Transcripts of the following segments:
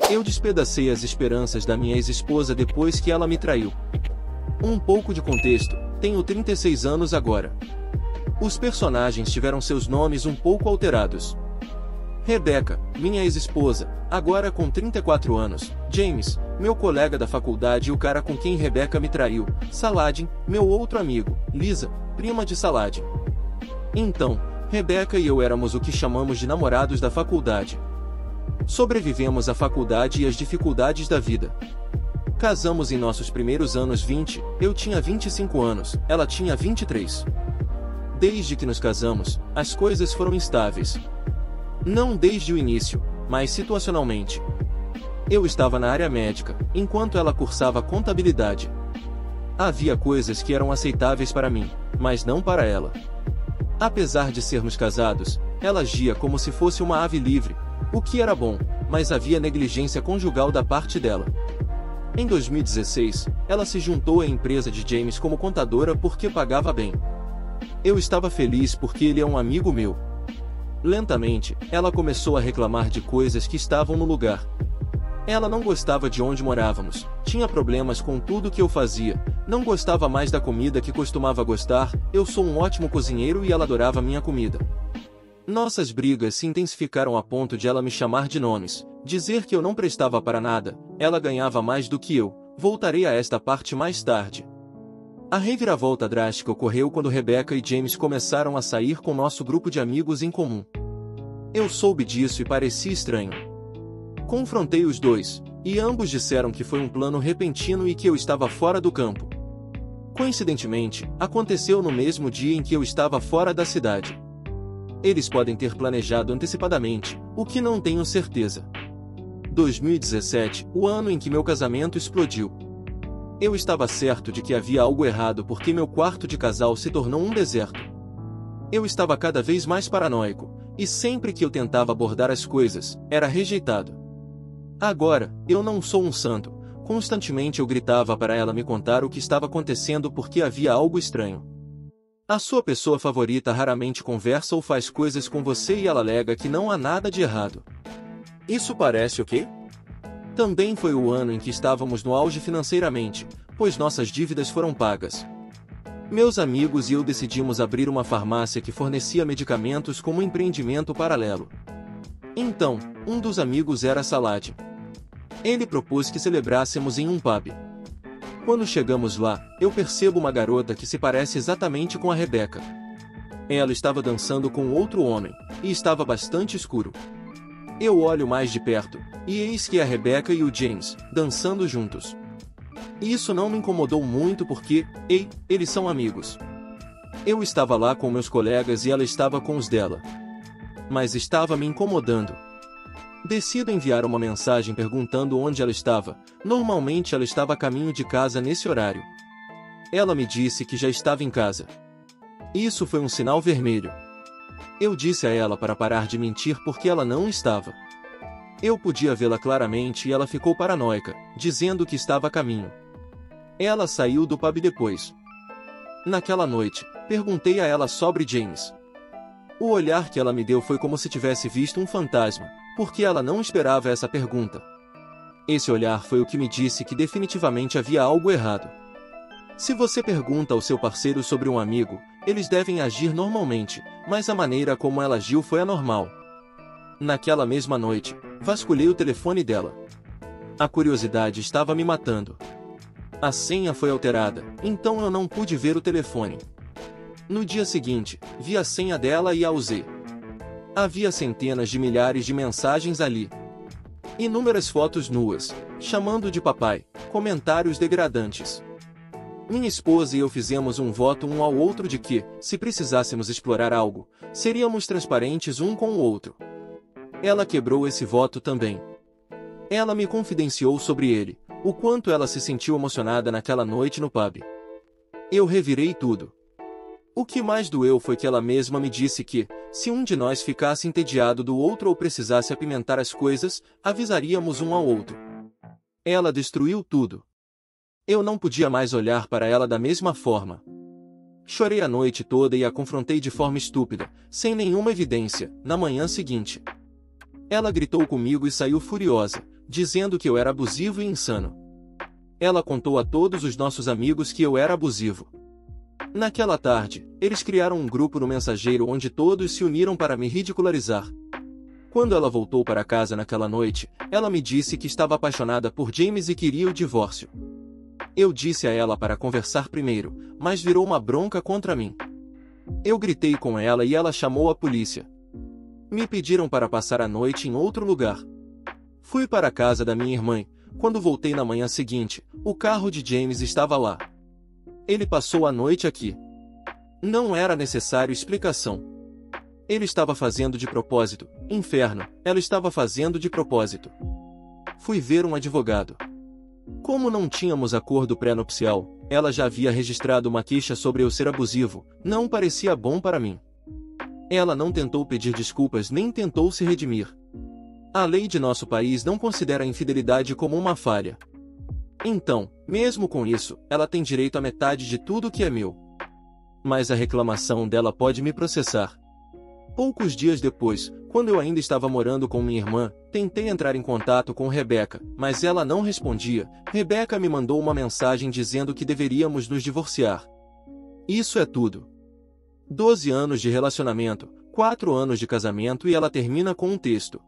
Eu despedacei as esperanças da minha ex-esposa depois que ela me traiu. Um pouco de contexto: tenho 36 anos agora. Os personagens tiveram seus nomes um pouco alterados. Rebecca, minha ex-esposa, agora com 34 anos. James, meu colega da faculdade e o cara com quem Rebecca me traiu. Saladin, meu outro amigo. Lisa, prima de Saladin. Então, Rebecca e eu éramos o que chamamos de namorados da faculdade. Sobrevivemos à faculdade e às dificuldades da vida. Casamos em nossos primeiros anos 20, eu tinha 25 anos, ela tinha 23. Desde que nos casamos, as coisas foram instáveis. Não desde o início, mas situacionalmente. Eu estava na área médica, enquanto ela cursava contabilidade. Havia coisas que eram aceitáveis para mim, mas não para ela. Apesar de sermos casados, ela agia como se fosse uma ave livre, o que era bom, mas havia negligência conjugal da parte dela. Em 2016, ela se juntou à empresa de James como contadora porque pagava bem. Eu estava feliz porque ele é um amigo meu. Lentamente, ela começou a reclamar de coisas que estavam no lugar. Ela não gostava de onde morávamos, tinha problemas com tudo que eu fazia, não gostava mais da comida que costumava gostar. Eu sou um ótimo cozinheiro e ela adorava minha comida. Nossas brigas se intensificaram a ponto de ela me chamar de nomes, dizer que eu não prestava para nada. Ela ganhava mais do que eu. Voltarei a esta parte mais tarde. A reviravolta drástica ocorreu quando Rebecca e James começaram a sair com nosso grupo de amigos em comum. Eu soube disso e parecia estranho. Confrontei os dois, e ambos disseram que foi um plano repentino e que eu estava fora do campo. Coincidentemente, aconteceu no mesmo dia em que eu estava fora da cidade. Eles podem ter planejado antecipadamente, o que não tenho certeza. 2017, o ano em que meu casamento explodiu. Eu estava certo de que havia algo errado porque meu quarto de casal se tornou um deserto. Eu estava cada vez mais paranoico, e sempre que eu tentava abordar as coisas, era rejeitado. Agora, eu não sou um santo. Constantemente eu gritava para ela me contar o que estava acontecendo porque havia algo estranho. A sua pessoa favorita raramente conversa ou faz coisas com você e ela alega que não há nada de errado. Isso parece o quê? Também foi o ano em que estávamos no auge financeiramente, pois nossas dívidas foram pagas. Meus amigos e eu decidimos abrir uma farmácia que fornecia medicamentos como empreendimento paralelo. Então, um dos amigos era Saladin. Ele propôs que celebrássemos em um pub. Quando chegamos lá, eu percebo uma garota que se parece exatamente com a Rebecca. Ela estava dançando com outro homem, e estava bastante escuro. Eu olho mais de perto, e eis que é a Rebecca e o James, dançando juntos. Isso não me incomodou muito porque, eles são amigos. Eu estava lá com meus colegas e ela estava com os dela. Mas estava me incomodando. Decido enviar uma mensagem perguntando onde ela estava. Normalmente ela estava a caminho de casa nesse horário. Ela me disse que já estava em casa. Isso foi um sinal vermelho. Eu disse a ela para parar de mentir porque ela não estava. Eu podia vê-la claramente e ela ficou paranoica, dizendo que estava a caminho. Ela saiu do pub depois. Naquela noite, perguntei a ela sobre James. O olhar que ela me deu foi como se tivesse visto um fantasma, porque ela não esperava essa pergunta. Esse olhar foi o que me disse que definitivamente havia algo errado. Se você pergunta ao seu parceiro sobre um amigo, eles devem agir normalmente, mas a maneira como ela agiu foi anormal. Naquela mesma noite, vasculhei o telefone dela. A curiosidade estava me matando. A senha foi alterada, então eu não pude ver o telefone. No dia seguinte, vi a senha dela e a usei. Havia centenas de milhares de mensagens ali. Inúmeras fotos nuas, chamando de papai, comentários degradantes. Minha esposa e eu fizemos um voto um ao outro de que, se precisássemos explorar algo, seríamos transparentes um com o outro. Ela quebrou esse voto também. Ela me confidenciou sobre ele, o quanto ela se sentiu emocionada naquela noite no pub. Eu revirei tudo. O que mais doeu foi que ela mesma me disse que, se um de nós ficasse entediado do outro ou precisasse apimentar as coisas, avisaríamos um ao outro. Ela destruiu tudo. Eu não podia mais olhar para ela da mesma forma. Chorei a noite toda e a confrontei de forma estúpida, sem nenhuma evidência, na manhã seguinte. Ela gritou comigo e saiu furiosa, dizendo que eu era abusivo e insano. Ela contou a todos os nossos amigos que eu era abusivo. Naquela tarde, eles criaram um grupo no mensageiro onde todos se uniram para me ridicularizar. Quando ela voltou para casa naquela noite, ela me disse que estava apaixonada por James e queria o divórcio. Eu disse a ela para conversar primeiro, mas virou uma bronca contra mim. Eu gritei com ela e ela chamou a polícia. Me pediram para passar a noite em outro lugar. Fui para a casa da minha irmã. Quando voltei na manhã seguinte, o carro de James estava lá. Ele passou a noite aqui. Não era necessário explicação. Ele estava fazendo de propósito. Inferno, ela estava fazendo de propósito. Fui ver um advogado. Como não tínhamos acordo pré-nupcial, ela já havia registrado uma queixa sobre eu ser abusivo, não parecia bom para mim. Ela não tentou pedir desculpas nem tentou se redimir. A lei de nosso país não considera a infidelidade como uma falha. Então, mesmo com isso, ela tem direito à metade de tudo que é meu. Mas a reclamação dela pode me processar. Poucos dias depois, quando eu ainda estava morando com minha irmã, tentei entrar em contato com Rebecca, mas ela não respondia. Rebecca me mandou uma mensagem dizendo que deveríamos nos divorciar. Isso é tudo. 12 anos de relacionamento, 4 anos de casamento e ela termina com um texto.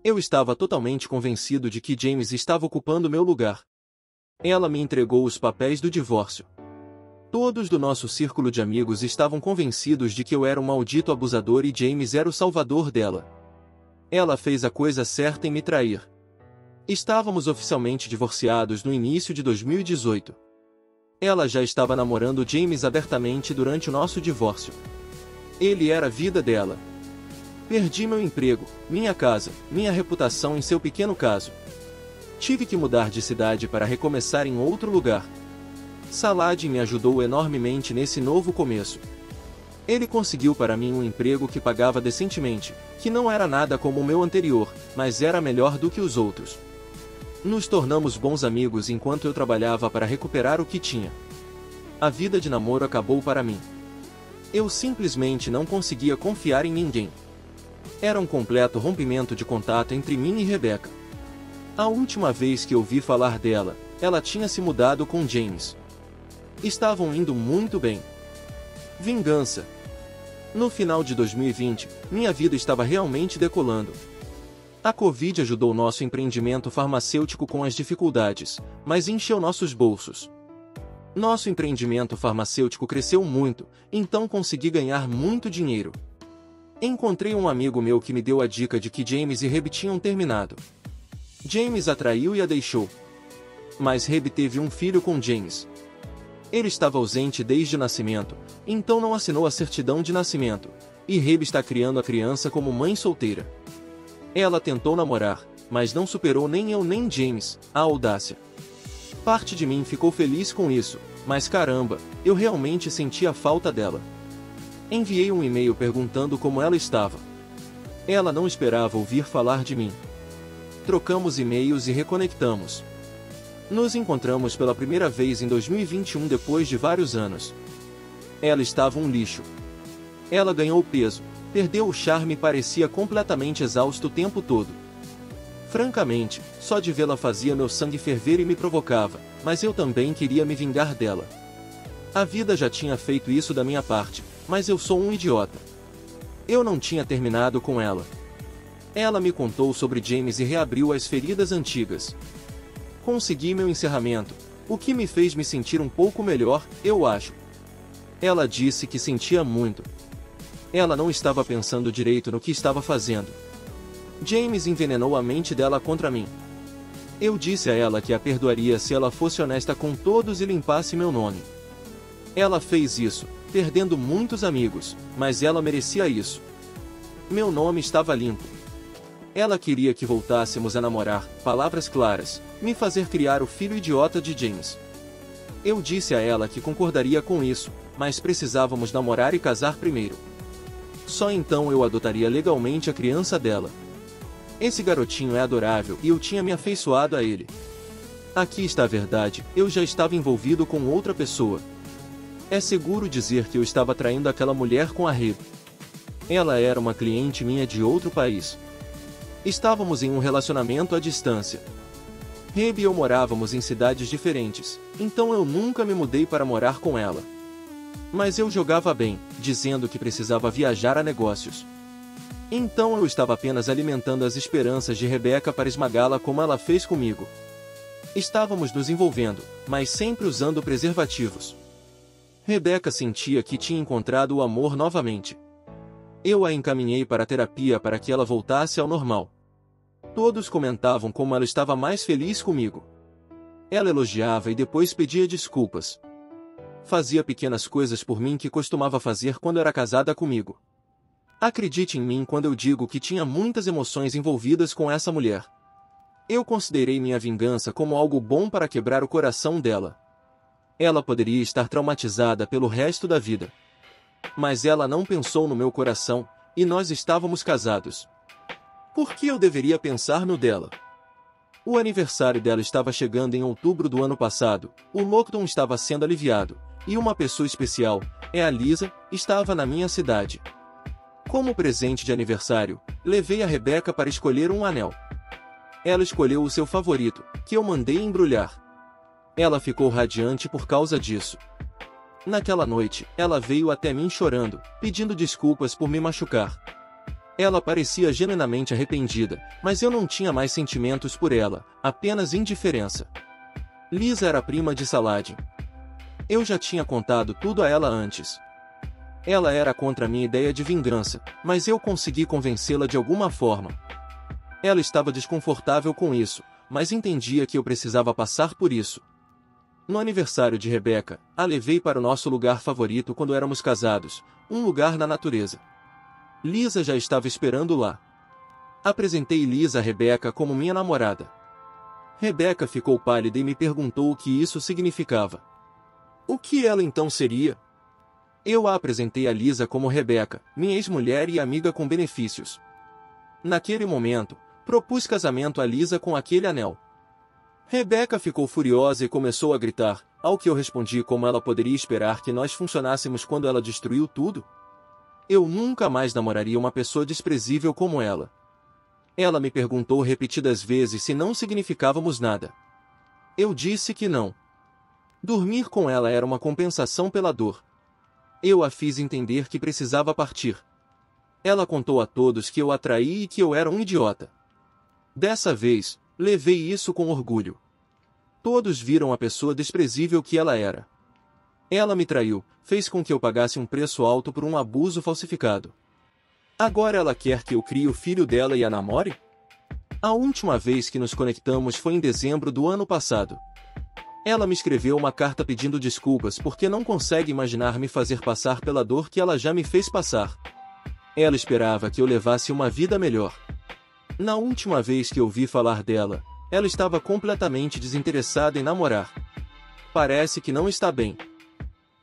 Eu estava totalmente convencido de que James estava ocupando meu lugar. Ela me entregou os papéis do divórcio. Todos do nosso círculo de amigos estavam convencidos de que eu era um maldito abusador e James era o salvador dela. Ela fez a coisa certa em me trair. Estávamos oficialmente divorciados no início de 2018. Ela já estava namorando James abertamente durante o nosso divórcio. Ele era a vida dela. Perdi meu emprego, minha casa, minha reputação em seu pequeno caso. Tive que mudar de cidade para recomeçar em outro lugar. Saladin me ajudou enormemente nesse novo começo. Ele conseguiu para mim um emprego que pagava decentemente, que não era nada como o meu anterior, mas era melhor do que os outros. Nos tornamos bons amigos enquanto eu trabalhava para recuperar o que tinha. A vida de namoro acabou para mim. Eu simplesmente não conseguia confiar em ninguém. Era um completo rompimento de contato entre mim e Rebecca. A última vez que ouvi falar dela, ela tinha se mudado com James. Estavam indo muito bem. Vingança. No final de 2020, minha vida estava realmente decolando. A Covid ajudou nosso empreendimento farmacêutico com as dificuldades, mas encheu nossos bolsos. Nosso empreendimento farmacêutico cresceu muito, então consegui ganhar muito dinheiro. Encontrei um amigo meu que me deu a dica de que James e Reb tinham terminado. James a traiu e a deixou. Mas Reb teve um filho com James. Ele estava ausente desde o nascimento, então não assinou a certidão de nascimento, e Reb está criando a criança como mãe solteira. Ela tentou namorar, mas não superou nem eu nem James, a audácia. Parte de mim ficou feliz com isso, mas caramba, eu realmente senti a falta dela. Enviei um e-mail perguntando como ela estava. Ela não esperava ouvir falar de mim. Trocamos e-mails e reconectamos. Nos encontramos pela primeira vez em 2021 depois de vários anos. Ela estava um lixo. Ela ganhou peso, perdeu o charme e parecia completamente exausto o tempo todo. Francamente, só de vê-la fazia meu sangue ferver e me provocava, mas eu também queria me vingar dela. A vida já tinha feito isso da minha parte, mas eu sou um idiota. Eu não tinha terminado com ela. Ela me contou sobre James e reabriu as feridas antigas. Consegui meu encerramento, o que me fez me sentir um pouco melhor, eu acho. Ela disse que sentia muito. Ela não estava pensando direito no que estava fazendo. James envenenou a mente dela contra mim. Eu disse a ela que a perdoaria se ela fosse honesta com todos e limpasse meu nome. Ela fez isso, perdendo muitos amigos, mas ela merecia isso. Meu nome estava limpo. Ela queria que voltássemos a namorar, palavras claras, me fazer criar o filho idiota de James. Eu disse a ela que concordaria com isso, mas precisávamos namorar e casar primeiro. Só então eu adotaria legalmente a criança dela. Esse garotinho é adorável e eu tinha me afeiçoado a ele. Aqui está a verdade, eu já estava envolvido com outra pessoa. É seguro dizer que eu estava traindo aquela mulher com a Reb. Ela era uma cliente minha de outro país. Estávamos em um relacionamento à distância. Rebe e eu morávamos em cidades diferentes, então eu nunca me mudei para morar com ela. Mas eu jogava bem, dizendo que precisava viajar a negócios. Então eu estava apenas alimentando as esperanças de Rebeca para esmagá-la como ela fez comigo. Estávamos nos envolvendo, mas sempre usando preservativos. Rebeca sentia que tinha encontrado o amor novamente. Eu a encaminhei para a terapia para que ela voltasse ao normal. Todos comentavam como ela estava mais feliz comigo. Ela elogiava e depois pedia desculpas. Fazia pequenas coisas por mim que costumava fazer quando era casada comigo. Acredite em mim quando eu digo que tinha muitas emoções envolvidas com essa mulher. Eu considerei minha vingança como algo bom para quebrar o coração dela. Ela poderia estar traumatizada pelo resto da vida. Mas ela não pensou no meu coração, e nós estávamos casados. Por que eu deveria pensar no dela? O aniversário dela estava chegando em outubro do ano passado, o lockdown estava sendo aliviado, e uma pessoa especial, a Lisa, estava na minha cidade. Como presente de aniversário, levei a Rebeca para escolher um anel. Ela escolheu o seu favorito, que eu mandei embrulhar. Ela ficou radiante por causa disso. Naquela noite, ela veio até mim chorando, pedindo desculpas por me machucar. Ela parecia genuinamente arrependida, mas eu não tinha mais sentimentos por ela, apenas indiferença. Lisa era prima de Saladin. Eu já tinha contado tudo a ela antes. Ela era contra minha ideia de vingança, mas eu consegui convencê-la de alguma forma. Ela estava desconfortável com isso, mas entendia que eu precisava passar por isso. No aniversário de Rebeca, a levei para o nosso lugar favorito quando éramos casados, um lugar na natureza. Lisa já estava esperando lá. Apresentei Lisa a Rebeca como minha namorada. Rebeca ficou pálida e me perguntou o que isso significava. O que ela então seria? Eu a apresentei a Lisa como Rebeca, minha ex-mulher e amiga com benefícios. Naquele momento, propus casamento a Lisa com aquele anel. Rebeca ficou furiosa e começou a gritar, ao que eu respondi como ela poderia esperar que nós funcionássemos quando ela destruiu tudo. Eu nunca mais namoraria uma pessoa desprezível como ela. Ela me perguntou repetidas vezes se não significávamos nada. Eu disse que não. Dormir com ela era uma compensação pela dor. Eu a fiz entender que precisava partir. Ela contou a todos que eu a traí e que eu era um idiota. Dessa vez, levei isso com orgulho. Todos viram a pessoa desprezível que ela era. Ela me traiu, fez com que eu pagasse um preço alto por um abuso falsificado. Agora ela quer que eu crie o filho dela e a namore? A última vez que nos conectamos foi em dezembro do ano passado. Ela me escreveu uma carta pedindo desculpas porque não consegue imaginar me fazer passar pela dor que ela já me fez passar. Ela esperava que eu levasse uma vida melhor. Na última vez que ouvi falar dela, ela estava completamente desinteressada em namorar. Parece que não está bem.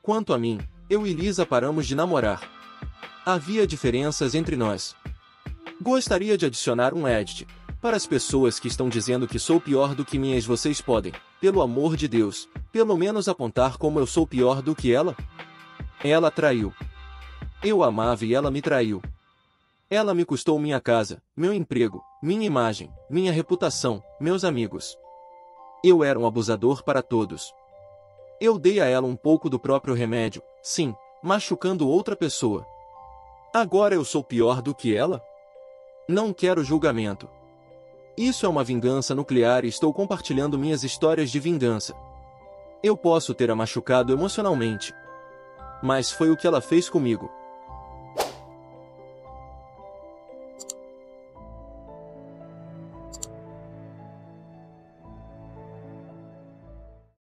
Quanto a mim, eu e Lisa paramos de namorar. Havia diferenças entre nós. Gostaria de adicionar um edit. Para as pessoas que estão dizendo que sou pior do que minhas, vocês podem, pelo amor de Deus, pelo menos apontar como eu sou pior do que ela? Ela traiu. Eu a amava e ela me traiu. Ela me custou minha casa, meu emprego, minha imagem, minha reputação, meus amigos. Eu era um abusador para todos. Eu dei a ela um pouco do próprio remédio, sim, machucando outra pessoa. Agora eu sou pior do que ela? Não quero julgamento. Isso é uma vingança nuclear e estou compartilhando minhas histórias de vingança. Eu posso ter a machucado emocionalmente. Mas foi o que ela fez comigo.